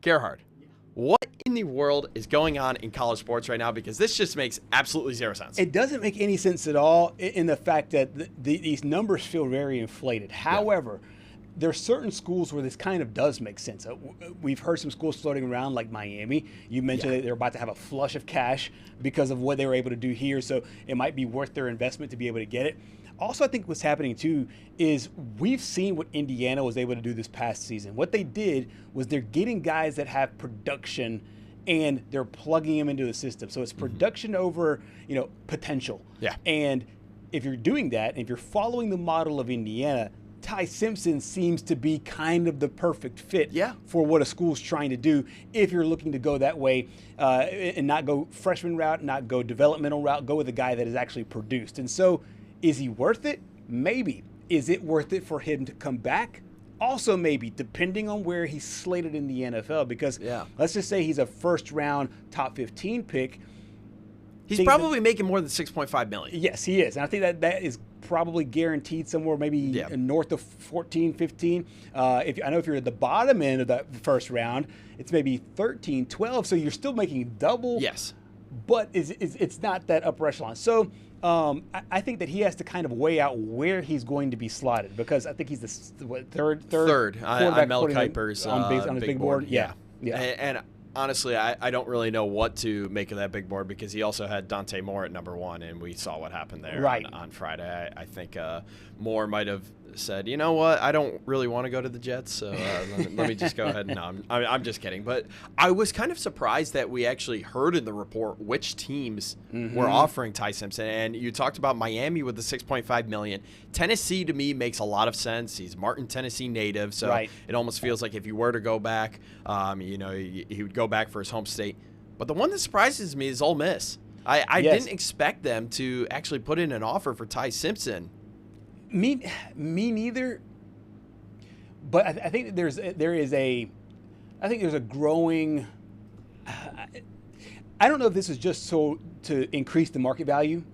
Gerhard, what in the world is going on in college sports right now? Because this just makes absolutely zero sense. It doesn't make any sense at all in the fact that these numbers feel very inflated. However, there are certain schools where this kind of does make sense. We've heard some schools floating around like Miami. You mentioned that they're about to have a flush of cash because of what they were able to do here, so it might be worth their investment to be able to get it. Also, I think what's happening too is we've seen what Indiana was able to do this past season. What they did was they're getting guys that have production and they're plugging them into the system. So it's production over, potential. Yeah. And if you're doing that, and if you're following the model of Indiana, Ty Simpson seems to be kind of the perfect fit for what a school's trying to do if you're looking to go that way and not go freshman route, not go developmental route, go with a guy that is actually produced. And so is he worth it? Maybe. Is it worth it for him to come back? Also maybe, depending on where he's slated in the NFL. Because let's just say he's a first-round top 15 pick. He's probably making more than $6.5 million. Yes, he is. And I think that is probably guaranteed somewhere maybe north of 14, 15. I know if you're at the bottom end of that first round, it's maybe 13, 12. So you're still making double. Yes. But it's not that upper echelon. So I think that he has to kind of weigh out where he's going to be slotted, because I think he's the third on Mel Kiper's on his big board. Yeah. And honestly, I don't really know what to make of that big board, because he also had Dante Moore at number 1, and we saw what happened there on Friday. I think Moore might have said, you know what, I don't really want to go to the Jets, so let me just go ahead. No, I'm just kidding. But I was kind of surprised that we actually heard in the report which teams were offering Ty Simpson. And you talked about Miami with the $6.5 million. Tennessee, to me, makes a lot of sense. He's Martin, Tennessee native, so it almost feels like if he were to go back, he would go back for his home state. But the one that surprises me is Ole Miss. I didn't expect them to actually put in an offer for Ty Simpson. Me neither. But I think there is a growing. I don't know if this is just so to increase the market value,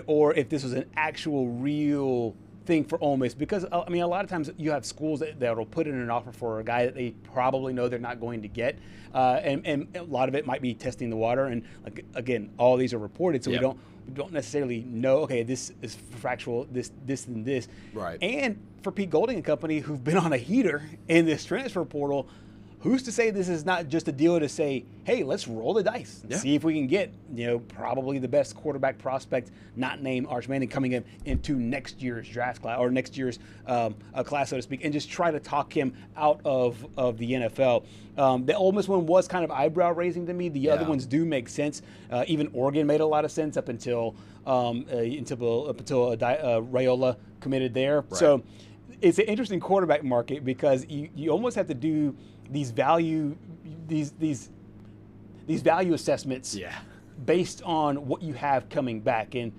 or if this was an actual real thing for Ole Miss, because a lot of times you have schools that will put in an offer for a guy that they probably know they're not going to get, and a lot of it might be testing the water. And again, all these are reported, so we don't necessarily know, okay, this is factual, this and this. Right. And for Pete Golding and company, who've been on a heater in this transfer portal, who's to say this is not just a deal to say, hey, let's roll the dice and see if we can get, probably the best quarterback prospect, not named Arch Manning, coming into next year's draft class, or next year's class, so to speak, and just try to talk him out of the NFL. The Ole Miss one was kind of eyebrow raising to me. The other ones do make sense. Even Oregon made a lot of sense up until Raiola committed there. Right. So it's an interesting quarterback market, because you almost have to do these value assessments based on what you have coming back. And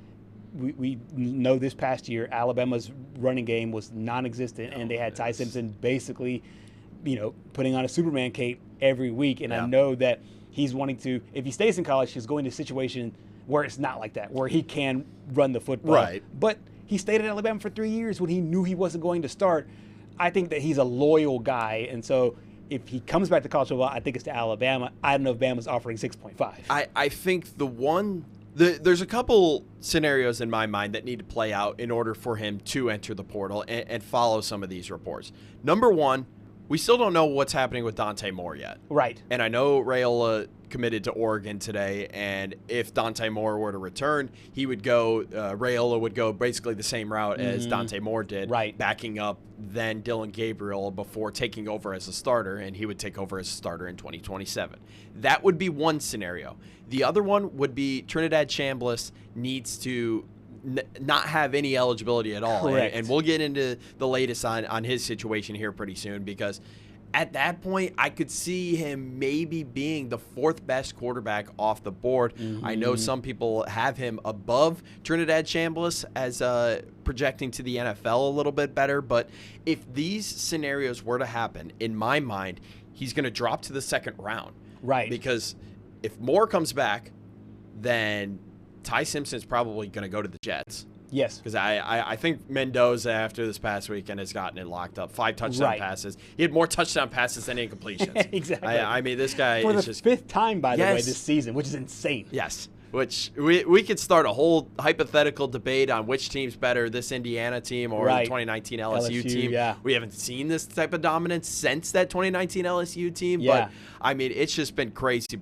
we know this past year Alabama's running game was non-existent, and they had Ty Simpson basically putting on a Superman cape every week. And I know that he's wanting to, if he stays in college, he's going to a situation where it's not like that, where he can run the football. Right. But he stayed at Alabama for 3 years when he knew he wasn't going to start. I think that he's a loyal guy, and so if he comes back to college football, I think it's to Alabama. I don't know if Bama's offering 6.5. I think there's a couple scenarios in my mind that need to play out in order for him to enter the portal and follow some of these reports. Number one, we still don't know what's happening with Dante Moore yet. Right. And I know Raiola committed to Oregon today, and if Dante Moore were to return, Raiola would go basically the same route as Dante Moore did, backing up then Dylan Gabriel before taking over as a starter, and he would take over as a starter in 2027. That would be one scenario. The other one would be Trinidad Chambliss needs to not have any eligibility at all. And we'll get into the latest on his situation here pretty soon, because at that point, I could see him maybe being the fourth best quarterback off the board. I know some people have him above Trinidad Chambliss as projecting to the NFL a little bit better. But if these scenarios were to happen, in my mind, he's going to drop to the second round. Right. Because if Moore comes back, then Ty Simpson's probably going to go to the Jets. Yes. Because I think Mendoza, after this past weekend, has gotten it locked up. 5 touchdown passes. He had more touchdown passes than incompletions. Exactly. I mean, this guy for is the just 5th time, by the way, this season, which is insane. Yes. Which we could start a whole hypothetical debate on which team's better, this Indiana team or the 2019 LSU team. Yeah. We haven't seen this type of dominance since that 2019 LSU team. Yeah. But, I mean, it's just been crazy. But